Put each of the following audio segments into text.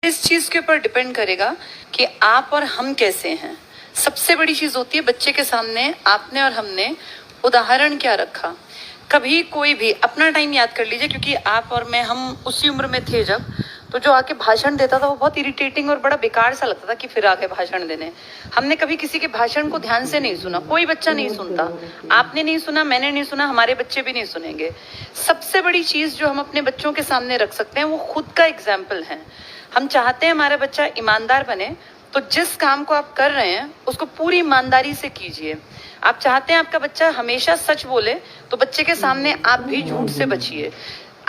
इस चीज के ऊपर डिपेंड करेगा कि आप और हम कैसे हैं। सबसे बड़ी चीज होती है बच्चे के सामने आपने और हमने उदाहरण क्या रखा। कभी कोई भी अपना टाइम याद कर लीजिए, क्योंकि आप और मैं हम उसी उम्र में थे जब, तो जो आके भाषण देता था वो बहुत इरिटेटिंग और बड़ा बेकार सा लगता था कि फिर आके भाषण देने। हमने कभी किसी के भाषण को ध्यान से नहीं सुना, कोई बच्चा नहीं सुनता, आपने नहीं सुना, मैंने नहीं सुना, हमारे बच्चे भी नहीं सुनेंगे। सबसे बड़ी चीज जो हम अपने बच्चों के सामने रख सकते हैं वो खुद का एग्जाम्पल है। हम चाहते हैं हमारा बच्चा ईमानदार बने, तो जिस काम को आप कर रहे हैं उसको पूरी ईमानदारी से कीजिए। आप चाहते हैं आपका बच्चा हमेशा सच बोले, तो बच्चे के सामने आप भी झूठ से बचिए।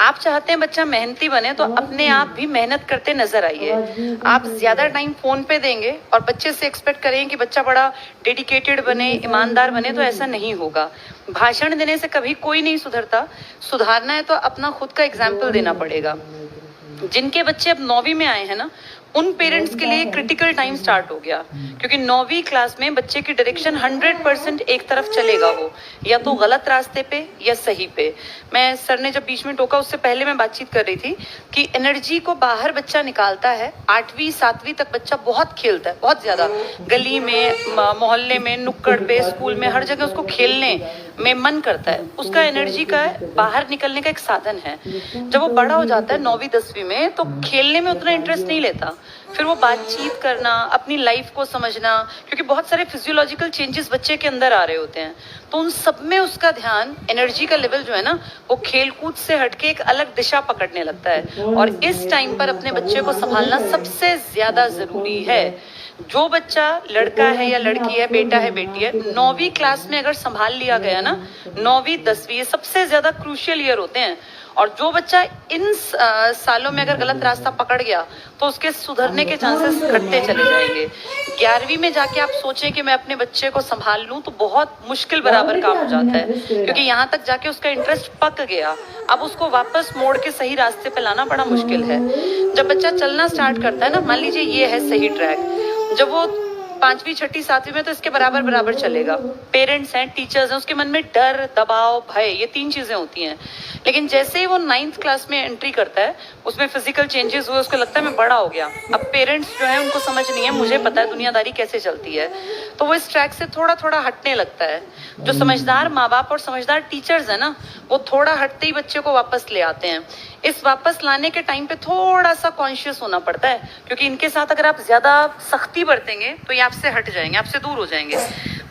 आप चाहते हैं बच्चा मेहनती बने, तो अपने आप भी मेहनत करते नजर आइए। आप ज्यादा टाइम फोन पे देंगे और बच्चे से एक्सपेक्ट करेंगे कि बच्चा बड़ा डेडिकेटेड बने, ईमानदार बने, तो ऐसा नहीं होगा। भाषण देने से कभी कोई नहीं सुधरता। सुधारना है तो अपना खुद का एग्जाम्पल देना पड़ेगा। जिनके बच्चे अब 9वीं में आए हैं ना, उन पेरेंट्स के लिए क्रिटिकल टाइम स्टार्ट हो गया, क्योंकि 9वीं क्लास में बच्चे की डायरेक्शन 100% एक तरफ चलेगा, वो या तो गलत रास्ते पे या सही पे। मैं सर ने जब बीच में टोका उससे पहले मैं बातचीत कर रही थी कि एनर्जी को बाहर बच्चा निकालता है। 8वीं 7वीं तक बच्चा बहुत खेलता है, बहुत ज्यादा, गली में, मोहल्ले में, नुक्कड़ पे, स्कूल में, हर जगह उसको खेलने में मन करता है। उसका एनर्जी का बाहर निकलने का एक साधन है। जब वो बड़ा हो जाता है 9वीं 10वीं में, तो खेलने में उतना इंटरेस्ट नहीं लेता। फिर वो बातचीत करना, अपनी लाइफ को समझना, क्योंकि बहुत सारे फिजियोलॉजिकल चेंजेस बच्चे के अंदर आ रहे होते हैं, तो उन सब में उसका ध्यान, एनर्जी का लेवल जो है ना, वो खेलकूद से हटके एक अलग दिशा पकड़ने लगता है। और इस टाइम पर अपने बच्चे को संभालना सबसे ज्यादा जरूरी है। जो बच्चा लड़का है या लड़की है, बेटा है बेटी है, 9वीं क्लास में अगर संभाल लिया गया ना, 9वीं 10वीं ये सबसे ज्यादा क्रूशियल ईयर होते हैं। और जो बच्चा इन सालों में अगर गलत रास्ता पकड़ गया तो उसके सुधरने के चांसेस घटते चले जाएंगे। 11वीं में जाके आप सोचें कि मैं अपने बच्चे को संभाल लूं, तो बहुत मुश्किल बराबर काम हो जाता है, क्योंकि यहाँ तक जाके उसका इंटरेस्ट पक गया। अब उसको वापस मोड़ के सही रास्ते पे लाना बड़ा मुश्किल है। जब बच्चा चलना स्टार्ट करता है ना, मान लीजिए ये है सही ट्रैक, जब वो 5वीं 6वीं 7वीं में तो इसके बराबर बराबर चलेगा। पेरेंट्स हैं, टीचर्स हैं, उसके मन में डर, दबाव, भय, ये 3 चीजें होती हैं। लेकिन जैसे ही वो 9th क्लास में एंट्री करता है, उसमें फिजिकल चेंजेस हुए, उसको लगता है मैं बड़ा हो गया। अब पेरेंट्स जो है उनको समझ नहीं है, मुझे पता है दुनियादारी कैसे चलती है, तो वो इस ट्रैक से थोड़ा थोड़ा हटने लगता है। जो समझदार माँ बाप और समझदार टीचर्स है ना, वो थोड़ा हटते ही बच्चे को वापस ले आते हैं। इस वापस लाने के टाइम पे थोड़ा सा कॉन्शियस होना पड़ता है, क्योंकि इनके साथ अगर आप ज्यादा सख्ती बरतेंगे तो ये आपसे हट जाएंगे, आपसे दूर हो जाएंगे।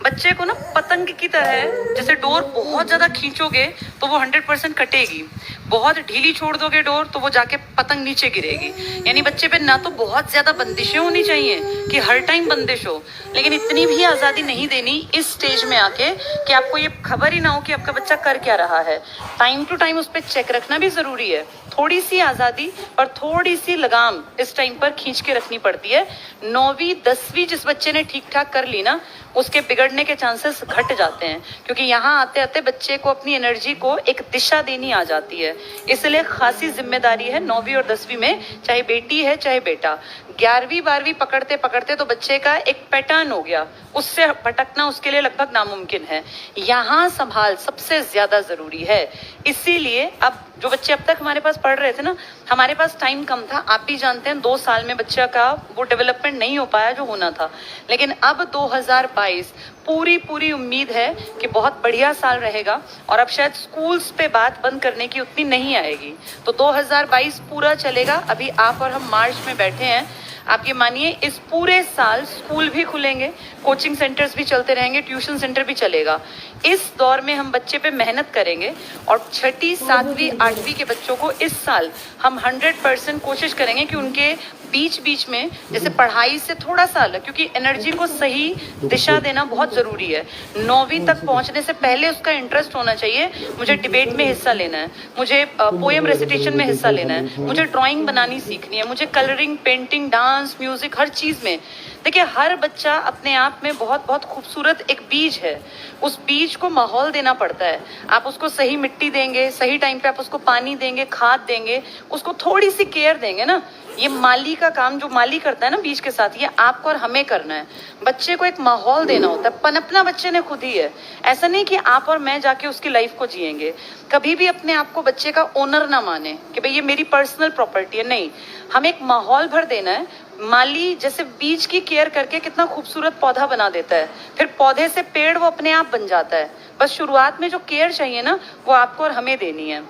बच्चे को ना पतंग की तरह, जैसे डोर बहुत ज्यादा खींचोगे तो वो 100% कटेगी, बहुत ढीली छोड़ दोगे डोर तो वो जाके पतंग नीचे गिरेगी। यानी बच्चे पे ना तो बहुत ज्यादा बंदिशें होनी चाहिए कि हर टाइम बंदिश हो, लेकिन इतनी भी आजादी नहीं देनी इस स्टेज में आके कि आपको ये खबर ही ना हो कि आपका बच्चा कर क्या रहा है। टाइम टू टाइम उस पर चेक रखना भी जरूरी है। थोड़ी सी आजादी और थोड़ी सी लगाम इस टाइम पर खींच के रखनी पड़ती है। 9वीं 10वीं जिस बच्चे ने ठीक ठाक कर ली ना, उसके बिगड़ने के चांसेस घट जाते हैं, क्योंकि यहाँ आते आते बच्चे को अपनी एनर्जी को एक दिशा देनी आ जाती है। इसलिए खासी जिम्मेदारी है 9वीं और 10वीं में, चाहे बेटी है चाहे बेटा। 11वीं 12वीं पकड़ते पकड़ते तो बच्चे का एक पैटर्न हो गया, उससे भटकना उसके लिए लगभग नामुमकिन है। यहाँ संभाल सबसे ज्यादा जरूरी है। इसीलिए अब जो बच्चे अब तक हमारे पास पढ़ रहे थे ना, हमारे पास टाइम कम था, आप भी जानते हैं 2 साल में बच्चा का वो डेवलपमेंट नहीं हो पाया जो होना था। लेकिन अब 2022 पूरी उम्मीद है कि बहुत बढ़िया साल रहेगा, और अब शायद स्कूल्स पे बात बंद करने की उतनी नहीं आएगी। तो 2022 पूरा चलेगा। अभी आप और हम मार्च में बैठे हैं। आप ये मानिए इस पूरे साल स्कूल भी खुलेंगे, कोचिंग सेंटर्स भी चलते रहेंगे, ट्यूशन सेंटर भी चलेगा। इस दौर में हम बच्चे पे मेहनत करेंगे, और 6ठी 7वीं 8वीं के बच्चों को इस साल हम 100% कोशिश करेंगे कि उनके बीच में जैसे पढ़ाई से थोड़ा सा अलग, क्योंकि एनर्जी को सही दिशा देना बहुत जरूरी है। 9वीं तक पहुंचने से पहले उसका इंटरेस्ट होना चाहिए, मुझे डिबेट में हिस्सा लेना है, मुझे पोएम रेसिटेशन में हिस्सा लेना है, मुझे ड्राइंग बनानी सीखनी है, मुझे कलरिंग, पेंटिंग, डांस, म्यूजिक, हर चीज में। देखिए हर बच्चा अपने आप में बहुत खूबसूरत एक बीज है। उस बीज को माहौल देना पड़ता है। आप उसको सही मिट्टी देंगे, सही टाइम पे आप उसको पानी देंगे, खाद देंगे, उसको थोड़ी सी केयर देंगे ना, ये माली का काम जो माली करता है ना बीज के साथ, ये आपको और हमें करना है। बच्चे को एक माहौल देना होता है, पनपना बच्चे ने खुद ही है। ऐसा नहीं कि आप और मैं जाके उसकी लाइफ को जिएंगे। कभी भी अपने आप को बच्चे का ओनर ना माने कि भाई ये मेरी पर्सनल प्रॉपर्टी है, नहीं, हमें एक माहौल भर देना है। माली जैसे बीज की केयर करके कितना खूबसूरत पौधा बना देता है, फिर पौधे से पेड़ वो अपने आप बन जाता है। बस शुरुआत में जो केयर चाहिए ना, वो आपको और हमें देनी है।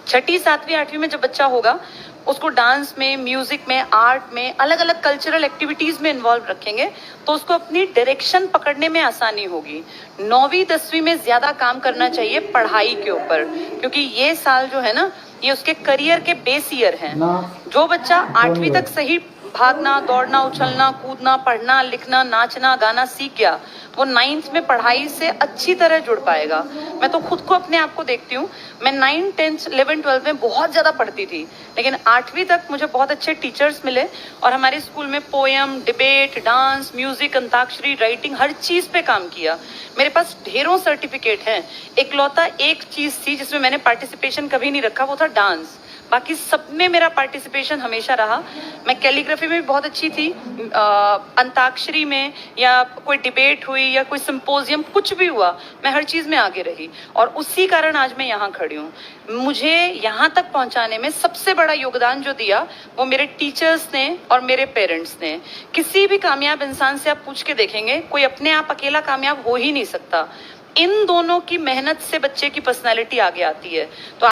छठी, सातवीं, आठवीं में जब बच्चा होगा, उसको डांस में, म्यूजिक में, आर्ट में, अलग अलग कल्चरल एक्टिविटीज में इन्वॉल्व रखेंगे तो उसको अपनी डायरेक्शन पकड़ने में आसानी होगी। 9वीं 10वीं में ज्यादा काम करना चाहिए पढ़ाई के ऊपर, क्योंकि ये साल जो है ना, ये उसके करियर के बेस ईयर हैं। जो बच्चा 8वीं तक सही भागना, दौड़ना, उछलना, कूदना, पढ़ना, लिखना, नाचना, गाना सीख गया, वो 9th में पढ़ाई से अच्छी तरह जुड़ पाएगा। मैं तो खुद को, अपने आप को देखती हूँ, मैं 9, 10, 11, 12 में बहुत ज्यादा पढ़ती थी, लेकिन 8वीं तक मुझे बहुत अच्छे टीचर्स मिले और हमारे स्कूल में पोएम, डिबेट, डांस, म्यूजिक, अंताक्षरी, राइटिंग, हर चीज पे काम किया। मेरे पास ढेरों सर्टिफिकेट हैं। इकलौता एक चीज थी जिसमें मैंने पार्टिसिपेशन कभी नहीं रखा, वो था डांस। बाकी सब में मेरा पार्टिसिपेशन हमेशा रहा। मैं कैलीग्राफी में भी बहुत अच्छी थी, अंताक्षरी में, या कोई डिबेट हुई या कोई सिंपोजियम कुछ भी हुआ, मैं हर चीज में आगे रही और उसी कारण आज मैं यहाँ खड़ी हूँ। मुझे यहाँ तक पहुँचाने में सबसे बड़ा योगदान जो दिया वो मेरे टीचर्स ने और मेरे पेरेंट्स ने। किसी भी कामयाब इंसान से आप पूछ के देखेंगे, कोई अपने आप अकेला कामयाब हो ही नहीं सकता। इन दोनों की मेहनत से बच्चे की पर्सनैलिटी आगे आती है। तो